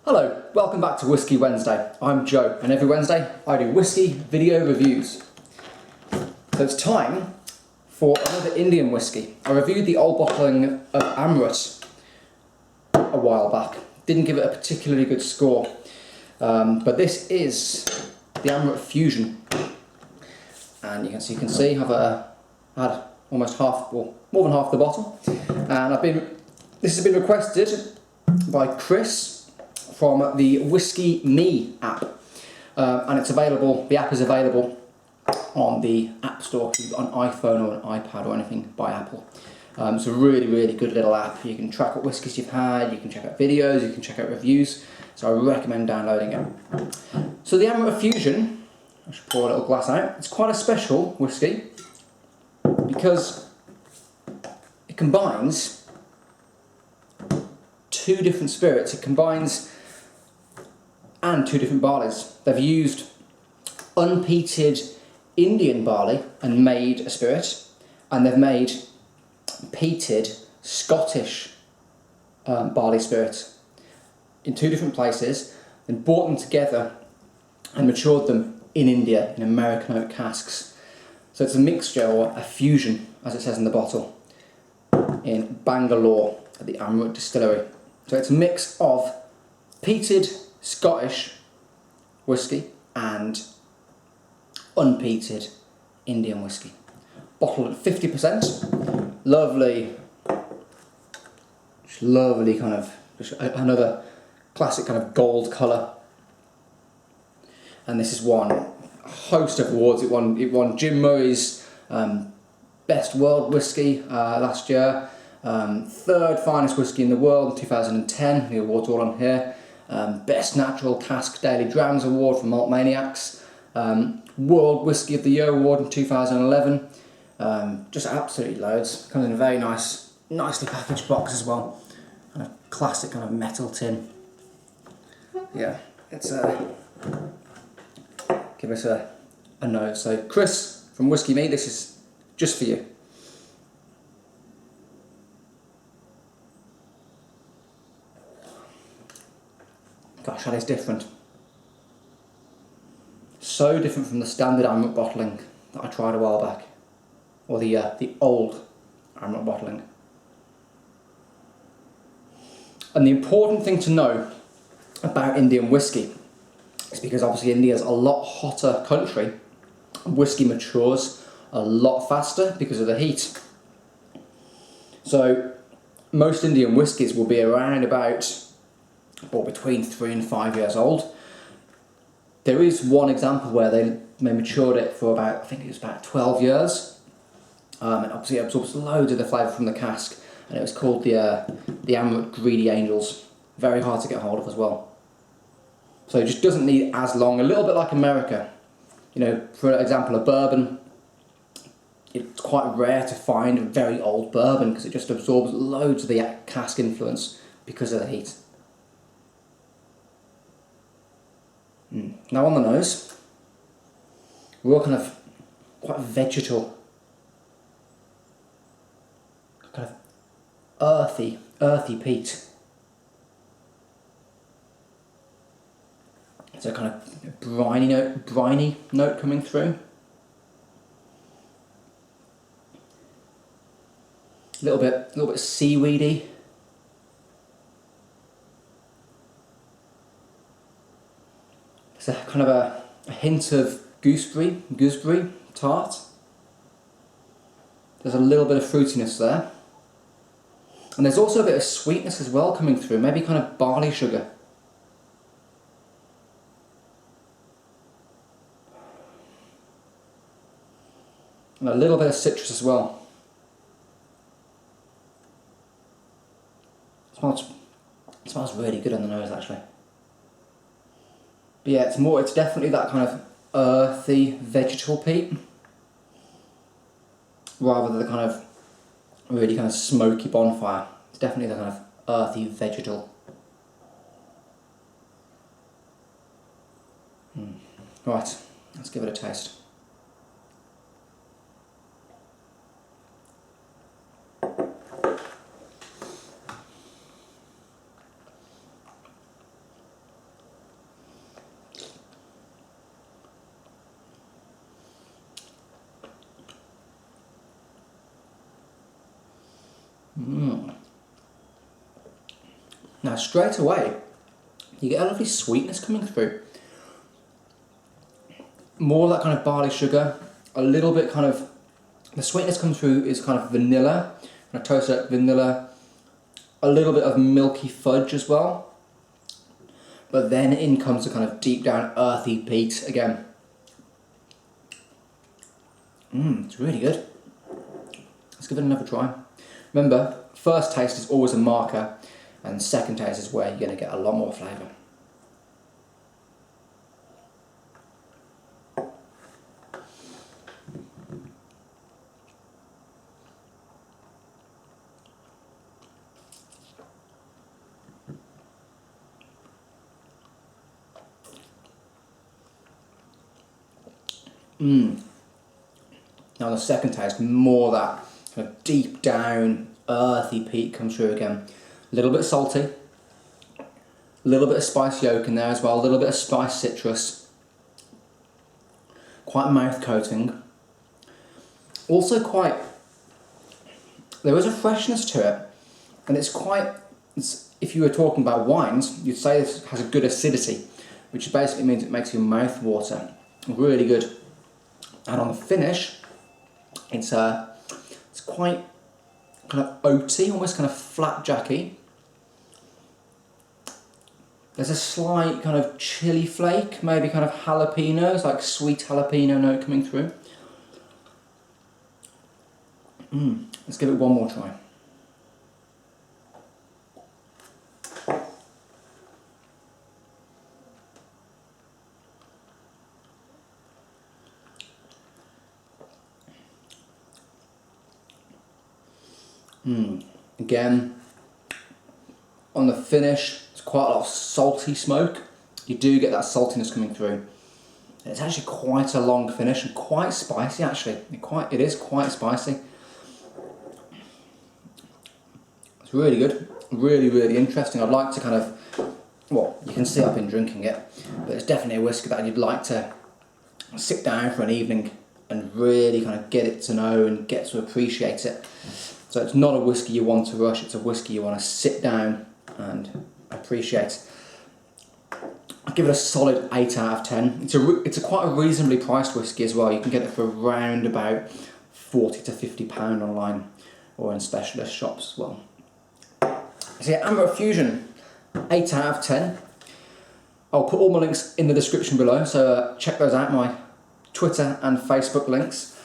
Hello, welcome back to Whisky Wednesday. I'm Joe, and every Wednesday I do whisky video reviews. So it's time for another Indian whisky. I reviewed the old bottling of Amrut a while back. Didn't give it a particularly good score, but this is the Amrut Fusion, and you can see I've had almost half, well, more than half the bottle, and this has been requested by Chris from the Whisky Me app, and it's available. The app is available on the App Store if you've got an iPhone or an iPad or anything by Apple. It's a really good little app. You can track what whiskies you've had, you can check out videos, you can check out reviews, so I recommend downloading it. So the Amrut Fusion, I should pour a little glass out, it's quite a special whisky because it combines two different spirits. It combines and two different barleys. They've used unpeated Indian barley and made a spirit, and they've made peated Scottish barley spirits in two different places, and brought them together and matured them in India in American oak casks. So it's a mixture, or a fusion, as it says in the bottle, in Bangalore at the Amrut distillery. So it's a mix of peated Scottish whisky and unpeated Indian whisky. Bottled at 50%. Lovely kind of, just another classic kind of gold colour. And this has won a host of awards. It won Jim Murray's Best World Whisky last year. Third finest whisky in the world in 2010. The award's all on here. Best Natural Cask Daily Drams Award from Malt Maniacs. World Whisky of the Year Award in 2011. Just absolutely loads. Comes in a very nicely packaged box as well. Kind of classic kind of metal tin. Yeah, it's give us a nose. So Chris from Whisky Me, this is just for you. Gosh, that is different. So different from the standard Amrut bottling that I tried a while back, or the old Amrut bottling. And the important thing to know about Indian whisky is because obviously India is a lot hotter country. Whisky matures a lot faster because of the heat. So most Indian whiskies will be around about, or between 3 and 5 years old. There is one example where they matured it for about, I think it was about 12 years. And obviously it absorbs loads of the flavour from the cask, and it was called the Amrut Greedy Angels. Very hard to get hold of as well. So it just doesn't need as long, a little bit like America. You know, for example, a bourbon, it's quite rare to find a very old bourbon because it just absorbs loads of the cask influence because of the heat. Now on the nose, we're all kind of quite vegetal, kind of earthy peat. It's a kind of briny note coming through. A little bit seaweedy. There's a kind of a hint of gooseberry tart. There's a little bit of fruitiness there. And there's also a bit of sweetness as well coming through, maybe kind of barley sugar. And a little bit of citrus as well. It smells really good on the nose actually. But yeah, it's definitely that kind of earthy vegetal peat, rather than the kind of really kind of smoky bonfire. It's definitely the kind of earthy vegetal. Right, let's give it a taste. Now straight away, you get a lovely sweetness coming through. More of that kind of barley sugar, a little bit kind of, the sweetness comes through is kind of vanilla, kind of toasted up vanilla, a little bit of milky fudge as well. But then in comes the kind of deep down earthy peat again. It's really good. Let's give it another try. Remember, first taste is always a marker, and second taste is where you're going to get a lot more flavour. Now the second taste, more that kind of deep down earthy peat comes through again. A little bit salty, a little bit of spicy oak in there as well, a little bit of spiced citrus. Quite mouth coating. Also quite, there is a freshness to it, and if you were talking about wines, you'd say this has a good acidity, which basically means it makes your mouth water. Really good. And on the finish, it's quite kind of oaty, almost kind of flapjacky. There's a slight kind of chili flake, maybe kind of jalapenos, like sweet jalapeno note coming through. Let's give it one more try. Again, on the finish, it's quite a lot of salty smoke. You do get that saltiness coming through. And it's actually quite a long finish and quite spicy actually. It is quite spicy. It's really good, really, really interesting. I'd like to kind of, well, you can see I've been drinking it, but it's definitely a whiskey that you'd like to sit down for an evening and really kind of get it to know and get to appreciate it. So it's not a whiskey you want to rush, it's a whiskey you want to sit down and appreciate. I'll give it a solid 8 out of 10. It's a quite a reasonably priced whiskey as well. You can get it for around about £40 to £50 online or in specialist shops as well. So yeah, Amrut Fusion, 8 out of 10. I'll put all my links in the description below, so check those out, my Twitter and Facebook links.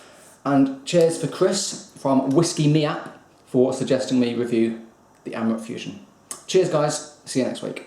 And cheers for Chris from Whisky Me app for suggesting me review the Amrut Fusion. Cheers guys, see you next week.